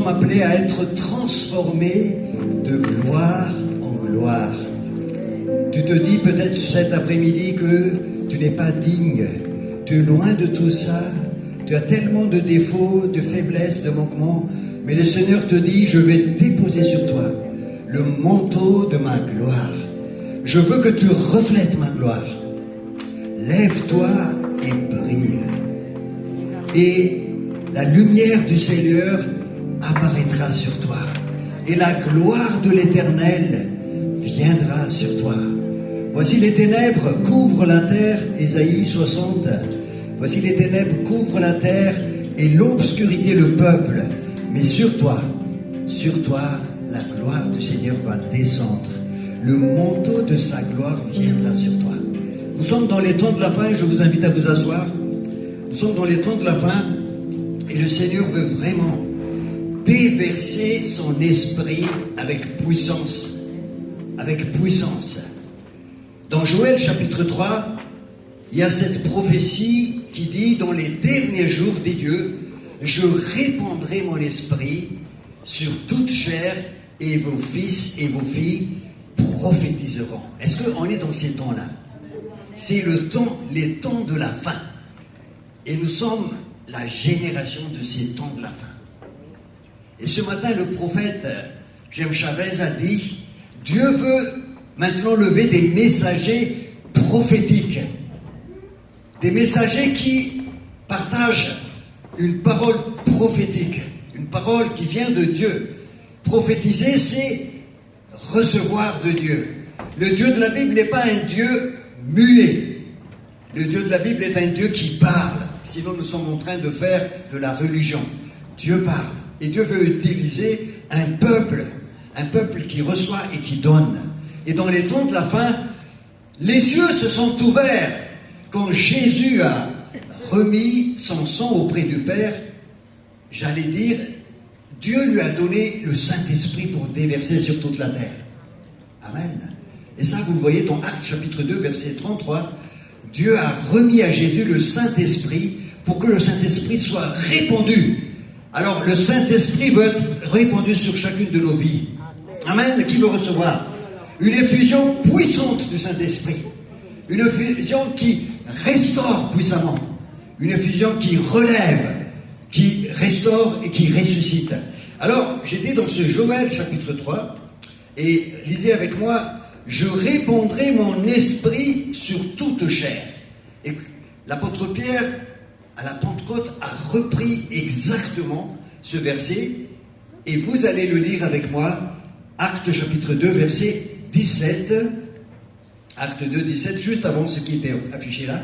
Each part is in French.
sommes appelés à être transformés de gloire en gloire. Tu te dis peut-être cet après-midi que tu n'es pas digne, tu es loin de tout ça, tu as tellement de défauts, de faiblesses, de manquements, mais le Seigneur te dit, je vais déposer sur toi le manteau de ma gloire. Je veux que tu reflètes ma gloire. Lève-toi et brille. Et la lumière du Seigneur apparaîtra sur toi. Et la gloire de l'Éternel viendra sur toi. Voici les ténèbres couvrent la terre, Ésaïe 60. Voici les ténèbres couvrent la terre et l'obscurité le peuple. Mais sur toi, la gloire du Seigneur va descendre. Le manteau de sa gloire viendra sur toi. Nous sommes dans les temps de la fin, je vous invite à vous asseoir. Nous sommes dans les temps de la fin et le Seigneur veut vraiment déverser son esprit avec puissance. Avec puissance. Dans Joël chapitre 3, il y a cette prophétie qui dit, dans les derniers jours des dieux, je répandrai mon esprit sur toute chair et vos fils et vos filles prophétiseront. Est-ce qu'on est dans ces temps-là? C'est les temps de la fin. Et nous sommes la génération de ces temps de la fin. Et ce matin, le prophète Jem Chavez a dit, Dieu veut maintenant lever des messagers prophétiques. Des messagers qui partagent une parole prophétique. Une parole qui vient de Dieu. Prophétiser, c'est recevoir de Dieu. Le Dieu de la Bible n'est pas un Dieu muet. Le Dieu de la Bible est un Dieu qui parle. Sinon, nous sommes en train de faire de la religion. Dieu parle. Et Dieu veut utiliser un peuple qui reçoit et qui donne. Et dans les temps de la fin, les cieux se sont ouverts quand Jésus a remis son sang auprès du Père. J'allais dire, Dieu lui a donné le Saint-Esprit pour déverser sur toute la terre. Amen. Et ça, vous le voyez dans Actes chapitre 2, verset 33. Dieu a remis à Jésus le Saint-Esprit pour que le Saint-Esprit soit répandu. Alors, le Saint-Esprit veut être répandu sur chacune de nos vies. Amen. Qui veut recevoir une effusion puissante du Saint-Esprit. Une effusion qui restaure puissamment. Une effusion qui relève, qui restaure et qui ressuscite. Alors, j'étais dans ce Joël chapitre 3 et lisez avec moi, je répandrai mon esprit sur toute chair. Et l'apôtre Pierre, à la Pentecôte, a repris exactement ce verset et vous allez le lire avec moi, Actes chapitre 2, verset 17. Acte 2, 17, juste avant ce qui était affiché là.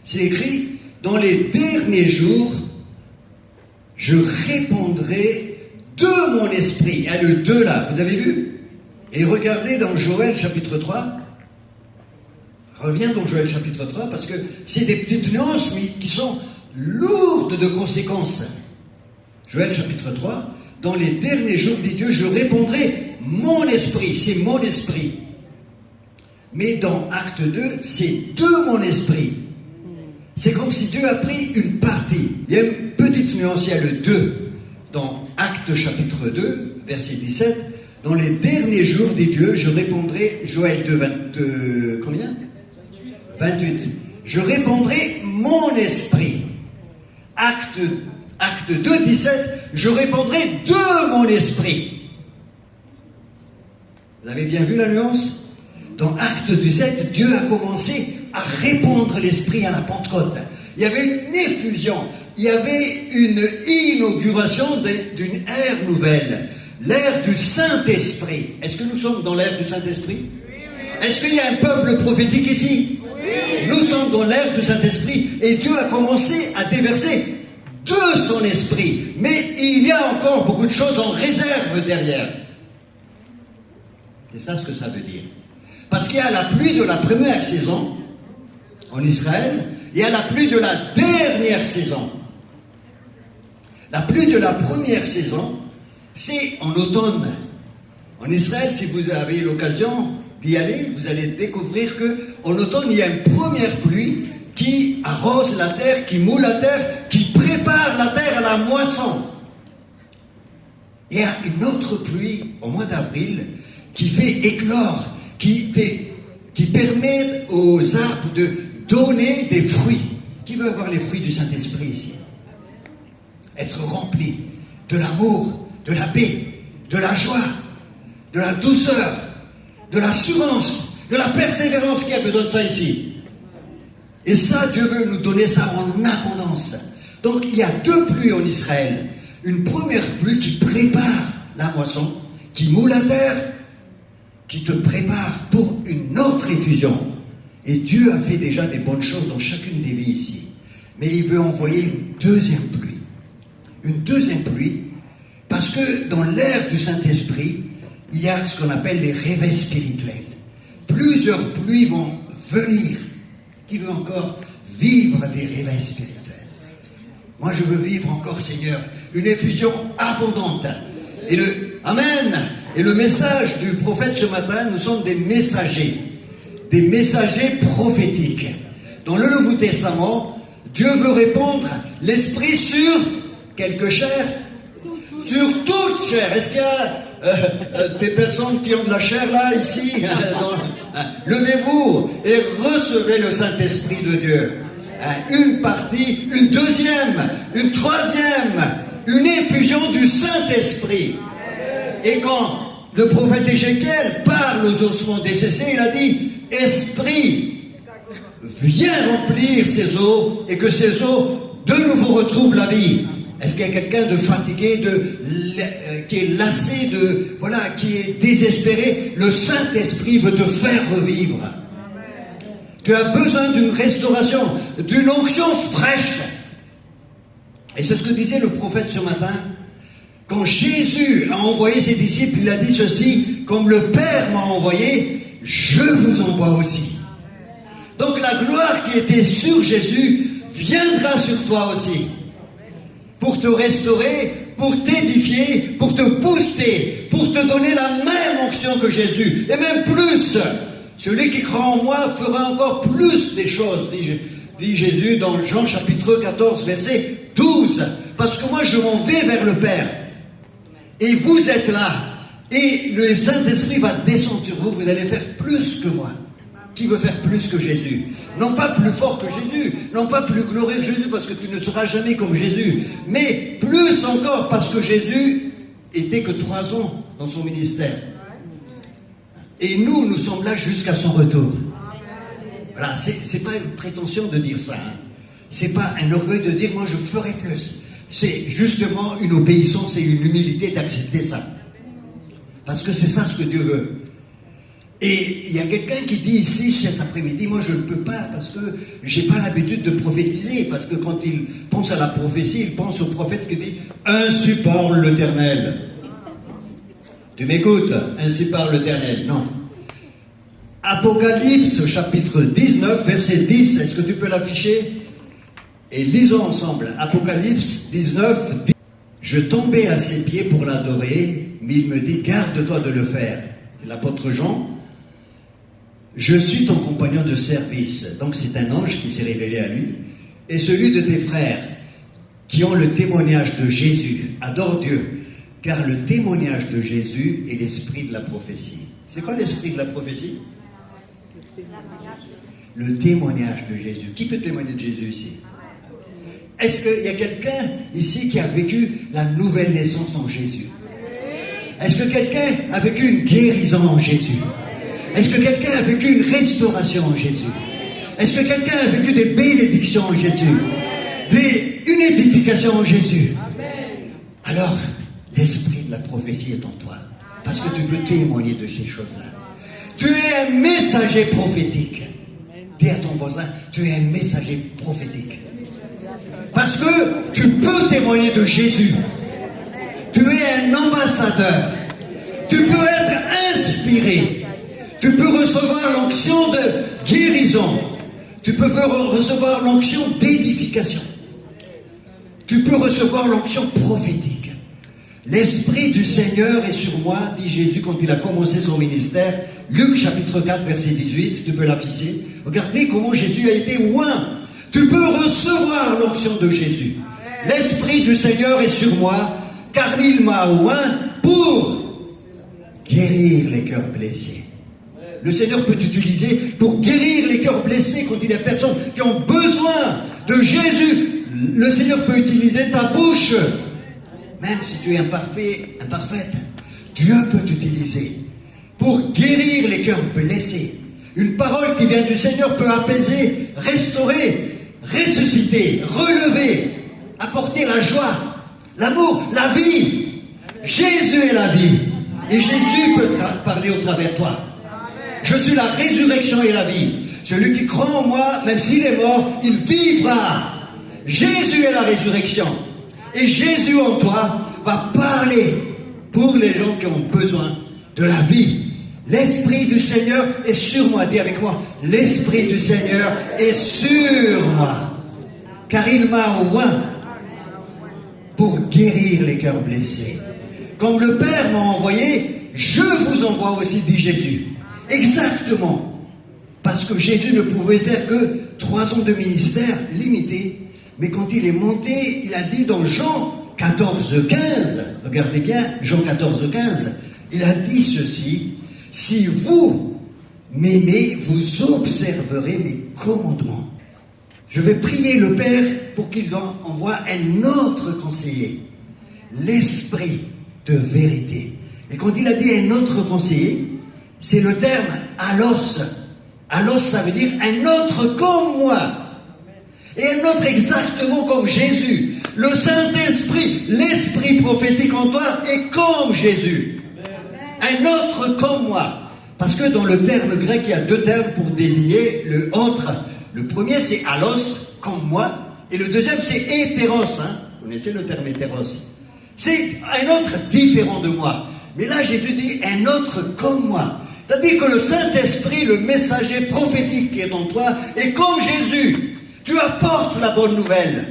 C'est écrit, dans les derniers jours, je répandrai de mon esprit. Il y a le 2 là, vous avez vu? Et regardez dans Joël chapitre 3. Reviens dans Joël chapitre 3 parce que c'est des petites nuances mais qui sont lourdes de conséquences. Joël chapitre 3. Dans les derniers jours, dit Dieu, je répandrai mon esprit. C'est mon esprit. Mais dans Acte 2, c'est de mon esprit. C'est comme si Dieu a pris une partie. Il y a une petite nuance, il y a le 2. Dans Acte chapitre 2, verset 17, dans les derniers jours des dieux, je répandrai, Joël 2, combien 28. Je répandrai mon esprit. Acte 2, 17, je répandrai de mon esprit. Vous avez bien vu la nuance? Dans Acte 17, Dieu a commencé à répandre l'esprit à la Pentecôte. Il y avait une effusion, il y avait une inauguration d'une ère nouvelle, l'ère du Saint-Esprit. Est-ce que nous sommes dans l'ère du Saint-Esprit? Oui. Est-ce qu'il y a un peuple prophétique ici? Oui. Nous sommes dans l'ère du Saint-Esprit et Dieu a commencé à déverser de son esprit. Mais il y a encore beaucoup de choses en réserve derrière. C'est ça ce que ça veut dire. Parce qu'il y a la pluie de la première saison en Israël, il y a la pluie de la dernière saison. La pluie de la première saison, c'est en automne. En Israël, si vous avez l'occasion d'y aller, vous allez découvrir qu'en automne, il y a une première pluie qui arrose la terre, qui moule la terre, qui prépare la terre à la moisson. il y a une autre pluie au mois d'avril qui fait éclore, qui permet aux arbres de donner des fruits. Qui veut avoir les fruits du Saint-Esprit ici? Être rempli de l'amour, de la paix, de la joie, de la douceur, de l'assurance, de la persévérance. Qui a besoin de ça ici? Et ça, Dieu veut nous donner ça en abondance. Donc il y a deux pluies en Israël. Une première pluie qui prépare la moisson, qui moule la terre, qui te prépare pour une autre effusion. Et Dieu a fait déjà des bonnes choses dans chacune des vies ici. Mais il veut envoyer une deuxième pluie. Une deuxième pluie, parce que dans l'ère du Saint-Esprit, il y a ce qu'on appelle les réveils spirituels. Plusieurs pluies vont venir. Qui veut encore vivre des réveils spirituels? Moi, je veux vivre encore, Seigneur, une effusion abondante. Et Amen. Et le message du prophète ce matin, nous sommes des messagers prophétiques. Dans le Nouveau Testament, Dieu veut répandre l'esprit sur quelque chair? Sur toute chair. Est-ce qu'il y a des personnes qui ont de la chair là, ici? Levez-vous et recevez le Saint-Esprit de Dieu. Une partie, une deuxième, une troisième, une effusion du Saint-Esprit. Et quand le prophète Ézéchiel parle aux ossements desséchés, il a dit: Esprit, viens remplir ces eaux et que ces eaux de nouveau retrouvent la vie. Est-ce qu'il y a quelqu'un de fatigué, qui est lassé, qui est désespéré? Le Saint-Esprit veut te faire revivre. Tu as besoin d'une restauration, d'une onction fraîche. Et c'est ce que disait le prophète ce matin. Quand Jésus a envoyé ses disciples, il a dit ceci: comme le Père m'a envoyé, je vous envoie aussi. Donc la gloire qui était sur Jésus viendra sur toi aussi. Pour te restaurer, pour t'édifier, pour te booster, pour te donner la même onction que Jésus. Et même plus. Celui qui croit en moi fera encore plus des choses, dit Jésus dans Jean chapitre 14, verset 12. Parce que moi je m'en vais vers le Père. Et vous êtes là. Et le Saint-Esprit va descendre sur vous. Vous allez faire plus que moi. Qui veut faire plus que Jésus? Non pas plus fort que Jésus, non pas plus glorieux que Jésus, parce que tu ne seras jamais comme Jésus, mais plus encore parce que Jésus était que 3 ans dans son ministère. Et nous sommes là jusqu'à son retour. Voilà, c'est pas une prétention de dire ça. C'est pas un orgueil de dire moi je ferai plus. C'est justement une obéissance et une humilité d'accepter ça. Parce que c'est ça ce que Dieu veut. Et il y a quelqu'un qui dit ici cet après-midi, moi je ne peux pas parce que j'ai pas l'habitude de prophétiser, parce que quand il pense à la prophétie, il pense au prophète qui dit « Ainsi parle l'Éternel ». Tu m'écoutes? Ainsi parle l'Éternel. Non. Apocalypse chapitre 19, verset 10, est-ce que tu peux l'afficher? Et lisons ensemble. Apocalypse 19, 10. Je tombais à ses pieds pour l'adorer, mais il me dit « Garde-toi de le faire ». C'est l'apôtre Jean. Je suis ton compagnon de service. Donc c'est un ange qui s'est révélé à lui. Et celui de tes frères qui ont le témoignage de Jésus. Adore Dieu. Car le témoignage de Jésus est l'esprit de la prophétie. C'est quoi l'esprit de la prophétie? Le témoignage de Jésus. Qui peut témoigner de Jésus ici? Est-ce qu'il y a quelqu'un ici qui a vécu la nouvelle naissance en Jésus? Est-ce que quelqu'un a vécu une guérison en Jésus? Est-ce que quelqu'un a vécu une restauration en Jésus? Est-ce que quelqu'un a vécu des bénédictions en Jésus? Une édification en Jésus? Alors, l'esprit de la prophétie est en toi. Parce que tu peux témoigner de ces choses-là. Tu es un messager prophétique. Dis à ton voisin, tu es un messager prophétique. Parce que tu peux témoigner de Jésus. Tu es un ambassadeur. Tu peux être inspiré. Tu peux recevoir l'onction de guérison. Tu peux recevoir l'onction d'édification. Tu peux recevoir l'onction prophétique. L'Esprit du Seigneur est sur moi, dit Jésus quand il a commencé son ministère. Luc chapitre 4, verset 18, tu peux l'afficher. Regardez comment Jésus a été oint. Tu peux recevoir l'onction de Jésus. L'Esprit du Seigneur est sur moi, car il m'a oint pour guérir les cœurs blessés. Le Seigneur peut t'utiliser pour guérir les cœurs blessés quand il y a des personnes qui ont besoin de Jésus. Le Seigneur peut utiliser ta bouche. Même si tu es imparfait, imparfaite, Dieu peut t'utiliser pour guérir les cœurs blessés. Une parole qui vient du Seigneur peut apaiser, restaurer, ressusciter, relever, apporter la joie, l'amour, la vie. Jésus est la vie. Et Jésus peut parler au travers de toi. Je suis la résurrection et la vie. Celui qui croit en moi, même s'il est mort, il vivra. Jésus est la résurrection. Et Jésus en toi va parler pour les gens qui ont besoin de la vie. L'Esprit du Seigneur est sur moi. Dis avec moi, l'Esprit du Seigneur est sur moi. Car il m'a oint pour guérir les cœurs blessés. Comme le Père m'a envoyé, je vous envoie aussi, dit Jésus. Exactement. Parce que Jésus ne pouvait faire que 3 ans de ministère limité. Mais quand il est monté, il a dit dans Jean 14, 15, regardez bien, Jean 14, 15, il a dit ceci, si vous m'aimez, vous observerez mes commandements. Je vais prier le Père pour qu'il envoie un autre conseiller, l'Esprit de vérité. Et quand il a dit un autre conseiller, c'est le terme allos. Allos, ça veut dire un autre comme moi. Et un autre exactement comme Jésus. Le Saint-Esprit, l'Esprit prophétique en toi est comme Jésus. Un autre comme moi. Parce que dans le terme grec, il y a 2 termes pour désigner le autre. Le premier, c'est allos, comme moi. Et le deuxième, c'est hétéros. Vous connaissez le terme hétéros. C'est un autre différent de moi. Mais là, Jésus dit un autre comme moi. C'est-à-dire que le Saint-Esprit, le messager prophétique qui est en toi, est comme Jésus. Tu apportes la bonne nouvelle.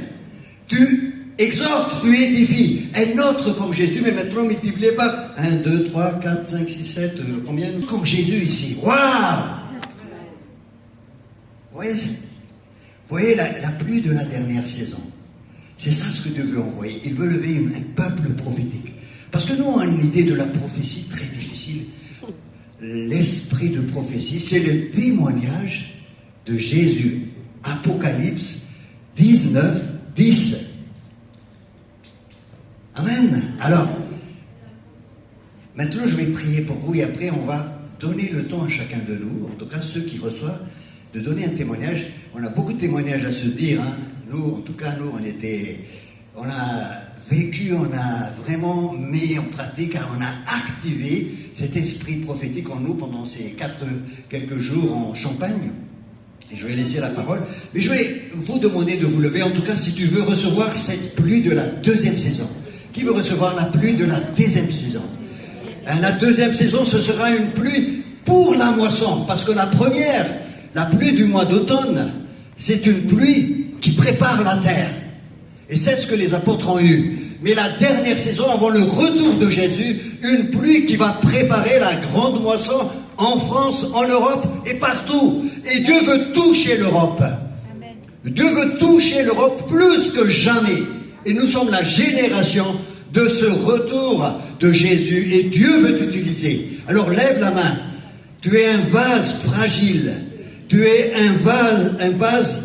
Tu exhortes, tu édifies. Un autre comme Jésus, mais maintenant multiplié par 1, 2, 3, 4, 5, 6, 7, combien? Comme Jésus ici. Waouh! Vous voyez la pluie de la dernière saison. C'est ça ce que Dieu veut envoyer. Il veut lever un peuple prophétique. Parce que nous, on a une idée de la prophétie très difficile. L'esprit de prophétie, c'est le témoignage de Jésus. Apocalypse 19, 10. Amen. Alors, maintenant je vais prier pour vous et après on va donner le temps à chacun de nous, en tout cas ceux qui reçoivent, de donner un témoignage. On a beaucoup de témoignages à se dire. Nous, en tout cas, nous, on a vécu, on a vraiment mis en pratique, on a activé cet esprit prophétique en nous pendant ces quelques jours en Champagne. Et je vais laisser la parole. Mais je vais vous demander de vous lever, en tout cas, si tu veux recevoir cette pluie de la 2e saison. Qui veut recevoir la pluie de la 2e saison? La 2e saison, ce sera une pluie pour la moisson. Parce que la première, la pluie du mois d'automne, c'est une pluie qui prépare la terre. Et c'est ce que les apôtres ont eu. Mais la dernière saison, avant le retour de Jésus, une pluie qui va préparer la grande moisson en France, en Europe et partout. Et Dieu veut toucher l'Europe. Dieu veut toucher l'Europe plus que jamais. Et nous sommes la génération de ce retour de Jésus. Et Dieu veut t'utiliser. Alors lève la main. Tu es un vase fragile. Tu es un vase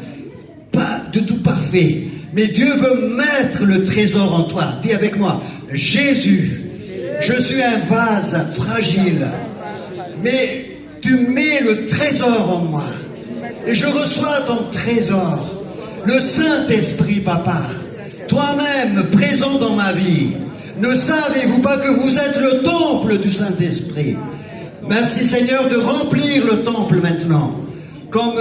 pas du tout parfait. Mais Dieu veut mettre le trésor en toi. Dis avec moi, Jésus, je suis un vase fragile. Mais tu mets le trésor en moi. Et je reçois ton trésor. Le Saint-Esprit, papa. Toi-même, présent dans ma vie. Ne savez-vous pas que vous êtes le temple du Saint-Esprit? Merci Seigneur de remplir le temple maintenant. Comme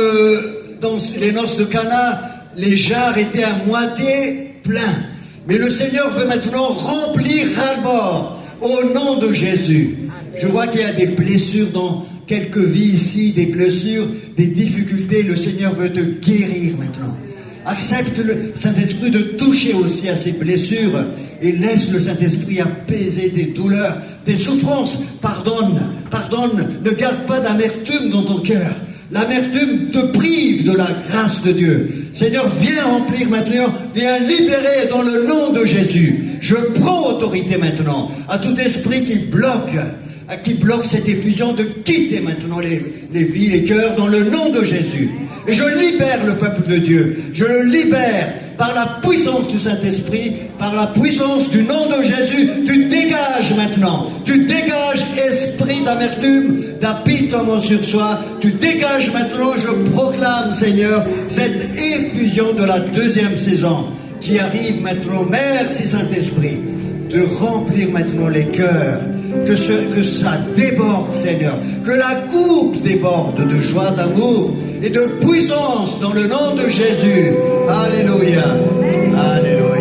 dans les noces de Cana, les jarres étaient à moitié pleins. Mais le Seigneur veut maintenant remplir ras-le-bord au nom de Jésus. Je vois qu'il y a des blessures dans quelques vies ici, des blessures, des difficultés. Le Seigneur veut te guérir maintenant. Accepte le Saint-Esprit de toucher aussi à ces blessures et laisse le Saint-Esprit apaiser tes douleurs, tes souffrances. Pardonne, pardonne, ne garde pas d'amertume dans ton cœur. L'amertume te prive de la grâce de Dieu. Seigneur, viens remplir maintenant, viens libérer dans le nom de Jésus. Je prends autorité maintenant à tout esprit qui bloque cette effusion, de quitter maintenant les vies, les cœurs, dans le nom de Jésus. Et je libère le peuple de Dieu. Je le libère par la puissance du Saint-Esprit, par la puissance du nom de Jésus. Tu dégages maintenant. Tu dégages esprit d'amertume, d'apitement sur soi. Tu dégages maintenant, je proclame, Seigneur, cette effusion de la deuxième saison qui arrive maintenant. Merci Saint-Esprit de remplir maintenant les cœurs. Que ça déborde, Seigneur. Que la coupe déborde de joie, d'amour et de puissance dans le nom de Jésus. Alléluia. Alléluia.